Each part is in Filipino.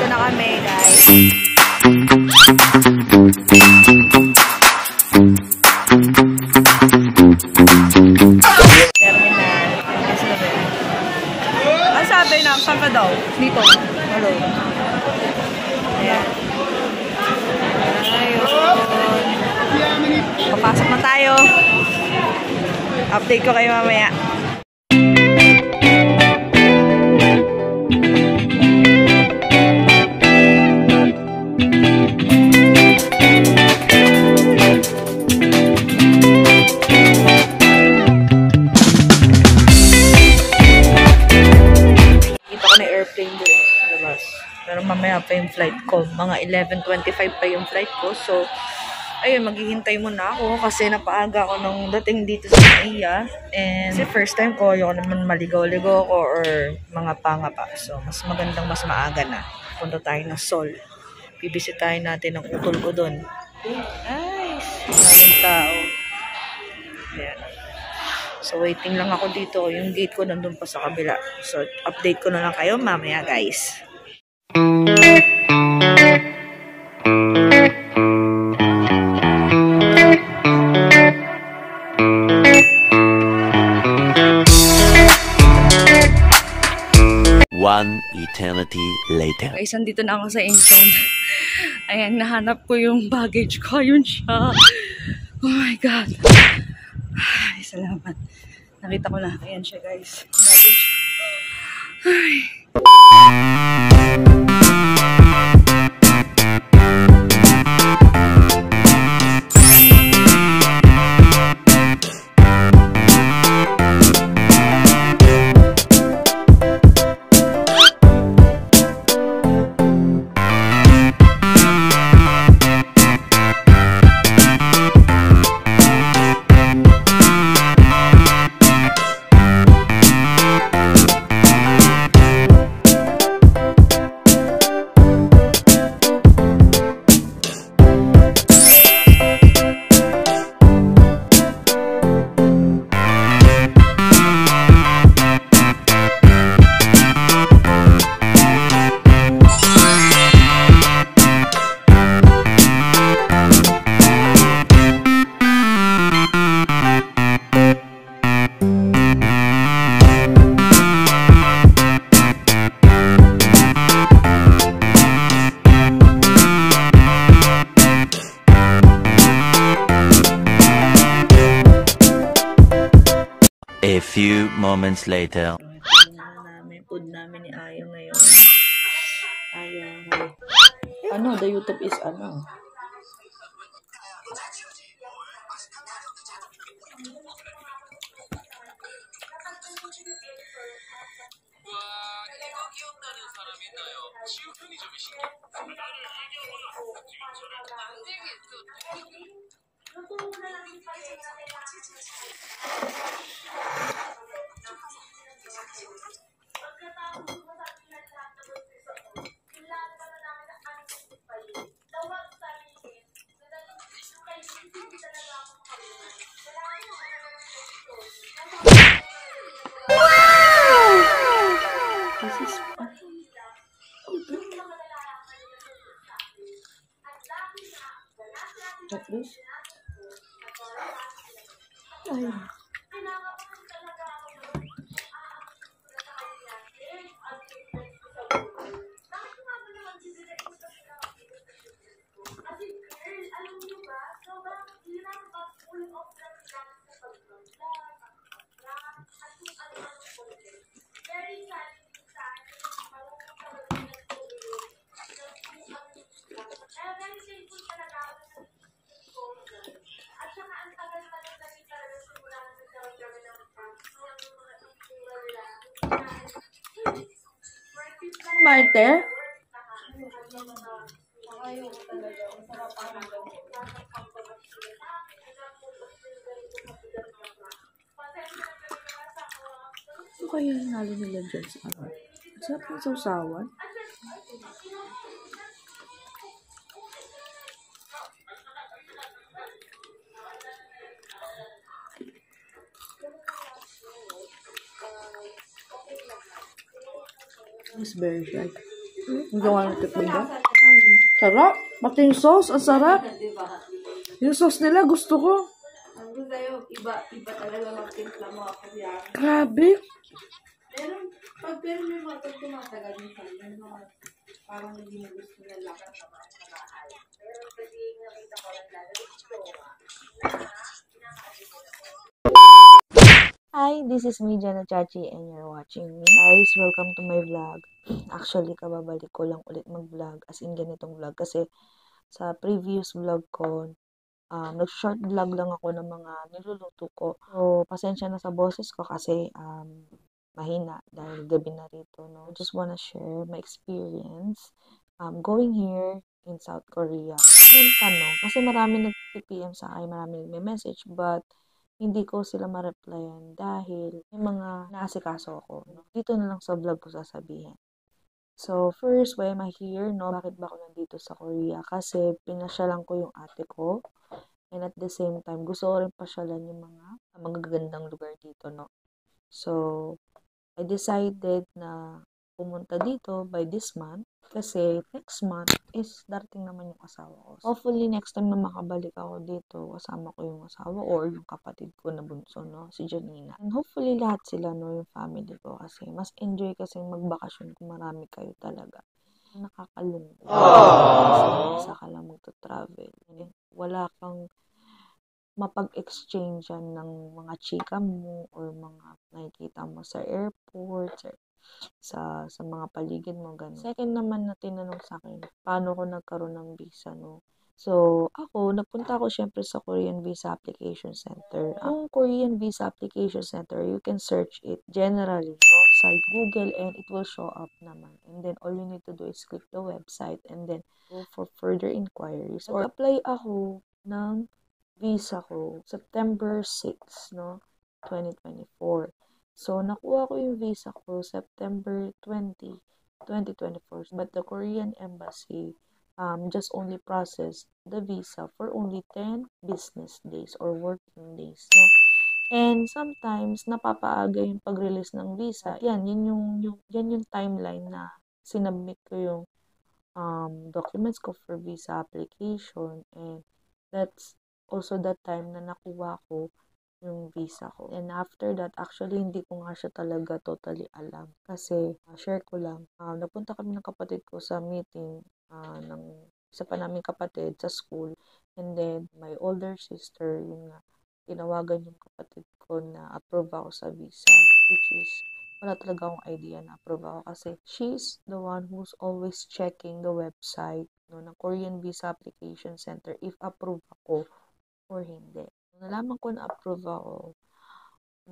na kami, guys. Terminal. Ang sabi na, saan ka daw? Dito. Hello. Ayan. Ayun. Papasok na tayo. Update ko kayo mamaya. Pero mamaya pa yung flight ko. Mga 11:25 pa yung flight ko. So, ayun, maghihintay muna ako kasi napaaga ako nung dating dito sa Naiya. And kasi first time ko, ayoko naman maligaw-ligaw ko or mga panga pa. So, mas magandang mas maaga na. Punta tayo ng Seoul. Bibisitahin natin ang utol ko doon. Nice! Maraming tao. Ayan. So, waiting lang ako dito. Yung gate ko nandun pa sa kabila. So, update ko na lang kayo mamaya, guys. One eternity later. Guys, andito na ako sa Incheon. Ayan, nahanap ko yung baggage ko. Yun siya. Oh my God. Ay, salamat. Nakita ko na. Ayan siya, guys. Baggage. Ay. A few moments later. Ito na namin, food namin ni Ayong ngayon. Ayong. Ano, the YouTube is ano? This is fun. Tapos? Ay. Marte? Ano kaya hinalo nila dyan sa ano? Sarap ng sausawan? It's very shy. Hindi ko natitig ba? Sarap. Pati yung sauce, ang sarap. Yung sauce nila, gusto ko. Sabi sa'yo, iba talaga magtimpla mo ako yan. Grabe. Pero may mga tumatagal yung sabi, parang hindi mo gusto na lang. Hi, this is me, Jana Chachi, and you're watching me. Guys, welcome to my vlog. Actually, kababalik ko lang ulit mag-vlog, as in ganitong vlog. Kasi sa previous vlog ko, nag-short vlog lang ako ng mga niluluto ko. So, pasensya na sa boses ko kasi mahina dahil gabi na rito. No? I just wanna share my experience going here in South Korea. Yung tanong, kasi marami nag-PM sa akin, marami nag-message, but hindi ko sila ma-replyan dahil may mga naasikaso ako. No? Dito na lang sa vlog ko sasabihin. So, first, why am I here? No? Bakit ba ako nandito sa Korea? Kasi pinasyalan ko yung ate ko. And at the same time, gusto ko rin pasyalan yung mga magagandang lugar dito, no? So, I decided na pumunta dito by this month kasi next month is darating naman yung asawa ko. Hopefully, next time na makabalik ako dito, kasama ko yung asawa or yung kapatid ko na bunso, no? Si Janina. And hopefully, lahat sila, no? Yung family ko kasi mas enjoy kasi magbakasyon kung marami kayo talaga. Nakakalungkot. Kasi isa ka lang magto-travel. And wala kang mapag-exchangean ng mga chika mo or mga nakikita mo sa airport, sa mga paligid mo, gano'n. Second naman na tinanong sa akin, paano ko nagkaroon ng visa, no? So, nagpunta ako syempre sa Korean Visa Application Center. Ang Korean Visa Application Center, you can search it generally, no, sa Google and it will show up naman. And then, all you need to do is click the website and then go for further inquiries. Or apply ako ng visa ko September 6, no, 2024. So, nakuha ko yung visa ko September 20, 2024. But the Korean Embassy just only processed the visa for only 10 business days or working days. No? And sometimes, napapaaga yung pag-release ng visa. Yan yung timeline na sinubmit ko yung documents ko for visa application. And that's also that time na nakuha ko yung visa ko. And after that, actually, hindi ko nga siya talaga totally alam. Kasi, share ko lang, napunta kami ng kapatid ko sa meeting ng isa pa naming kapatid sa school. And then, my older sister, yun nga, tinawagan yung kapatid ko na approve ako sa visa. Which is, wala talaga akong idea na approve ako. Kasi, she's the one who's always checking the website, no, ng Korean Visa Application Center if approve ako or hindi. Nalaman ko na approve ako,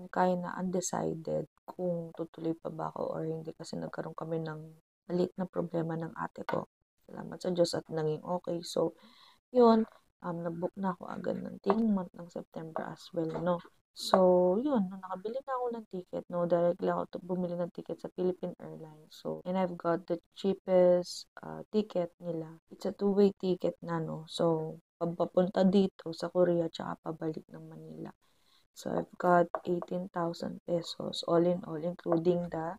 kaya na undecided kung tutuloy pa ba ako or hindi kasi nagkaroon kami ng maliit na problema ng ate ko. Salamat sa Diyos at naging okay. So, yun, nag-book na ako agad ng month ng September as well, no? So, yun, nakabili na ako ng ticket, no? Directly ako bumili ng ticket sa Philippine Airlines. So, and I've got the cheapest ticket nila. It's a two-way ticket na, no? So, papunta dito sa Korea tsaka pabalik ng Manila. So, I've got 18,000 pesos all in all, including the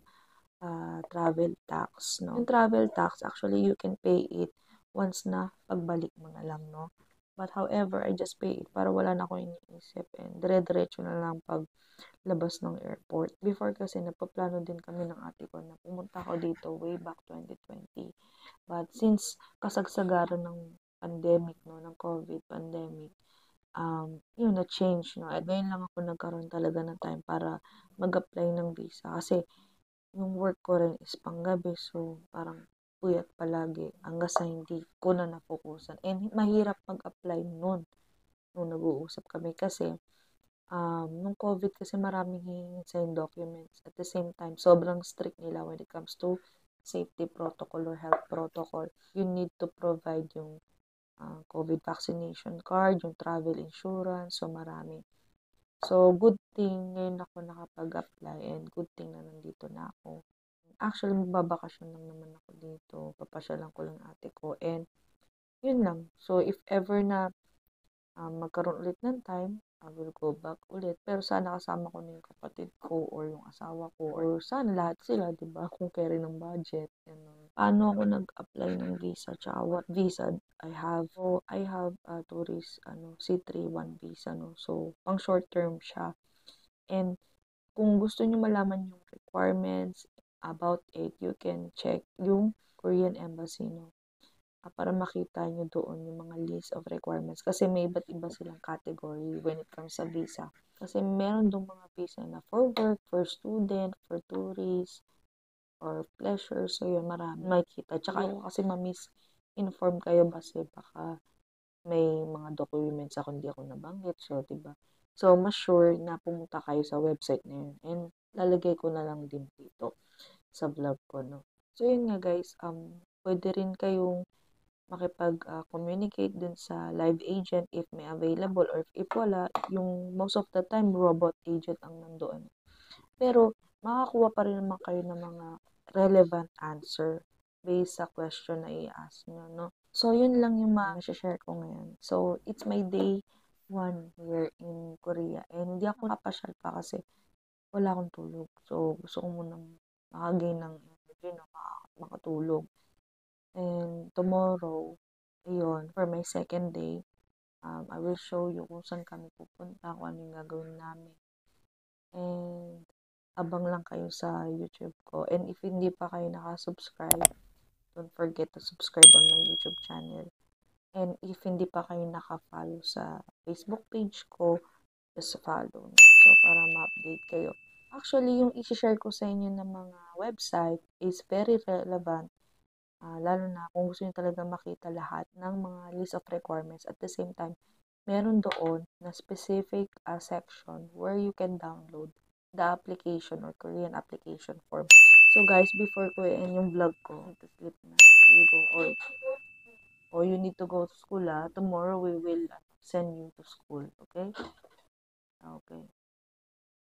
travel tax, no? Yung travel tax, actually, you can pay it once na pagbalik mo na lang, no? But however, I just pay it para wala na akong iniisip and dire-diretso na lang paglabas ng airport. Before kasi, napaplano din kami ng ate ko na pumunta ako dito way back 2020. But since kasagsagaran ng pandemic, no, ng COVID pandemic, yun, na-change, no. At ngayon lang ako nagkaroon talaga ng time para mag-apply ng visa. Kasi, yung work ko rin is panggabi, so, parang puyat palagi hanggang sa hindi ko na nafokusan. And mahirap mag-apply nung nag-uusap kami kasi, nung COVID kasi maraming hihingin sa documents. At the same time, sobrang strict nila when it comes to safety protocol or health protocol. You need to provide yung COVID vaccination card, yung travel insurance, so marami. So, good thing ngayon ako nakapag-apply and good thing na nandito na ako. Actually, magbabakasyon lang naman ako dito. Papasyalan ko lang ate ko and yun lang. So, if ever na magkaroon ulit ng time, I will go back ulit. Pero sana kasama ko na yung kapatid ko or yung asawa ko or sana lahat sila, di ba? Kung carry ng budget. Ganun. Paano ako nag-apply ng visa? Tsaka what visa I have? So, I have a tourist, C31 visa, no? So, pang short term siya. And kung gusto niyo malaman yung requirements about it, you can check yung Korean Embassy, no? Para makita nyo doon yung mga list of requirements. Kasi may iba't iba silang category when it comes sa visa. Kasi meron doon mga visa na for work, for student, for tourist, or pleasure. So, yun, marami makikita. Tsaka yung kasi ma-misinform kayo kasi baka may mga documents ako hindi ako nabanggit. So, diba? So, mas sure na pumunta kayo sa website na yun. And, lalagay ko na lang din dito sa vlog ko, no? So, yun nga guys, pwede rin kayong makipag-communicate dun sa live agent if may available or if wala, yung most of the time robot agent ang nandoon. Pero makakuha pa rin naman kayo ng mga relevant answer based sa question na i-ask nyo, no? So, yun lang yung ma-share ko ngayon. So, it's my day 1 here in Korea. And hindi ako napasyal pa kasi wala akong tulog. So, gusto ko munang makagain ng energy na makatulog. And tomorrow, ayun, for my second day, I will show you kung saan kami pupunta, kung ano yung gagawin namin. And abang lang kayo sa YouTube ko. And if hindi pa kayo nakasubscribe, don't forget to subscribe on my YouTube channel. And if hindi pa kayo nakafollow sa Facebook page ko, just follow. So, para ma-update kayo. Actually, yung i-share ko sa inyo ng mga website is very relevant. Lalo na kung gusto nyo talaga makita lahat ng mga list of requirements. At the same time, meron doon na specific section where you can download the application or Korean application form. So guys, before ko i-end yung vlog ko, to sleep na. You go or you need to go to school. Tomorrow we will send you to school. Okay? Okay.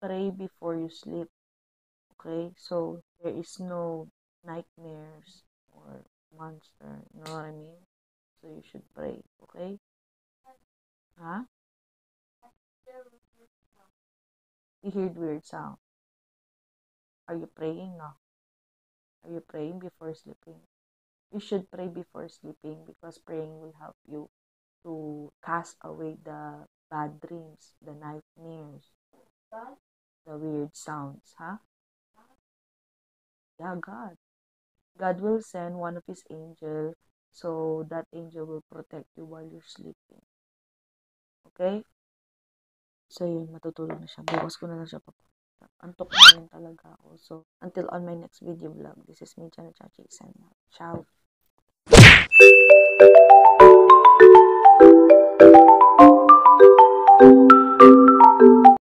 Pray before you sleep. Okay? So, there is no nightmares or monster. You know what I mean? So, you should pray. Okay? Huh? You heard weird sound. Are you praying? No. Are you praying before sleeping? You should pray before sleeping because praying will help you to cast away the bad dreams, the nightmares, the weird sounds. Huh? Yeah, God. God will send one of His angels so that angel will protect you while you're sleeping. Okay? So, yun, matutulog na siya. Bukas ko na lang siya papunta. Antok na rin talaga ako. So, until on my next video vlog, this is me, Chana Chachi, signing out. Ciao!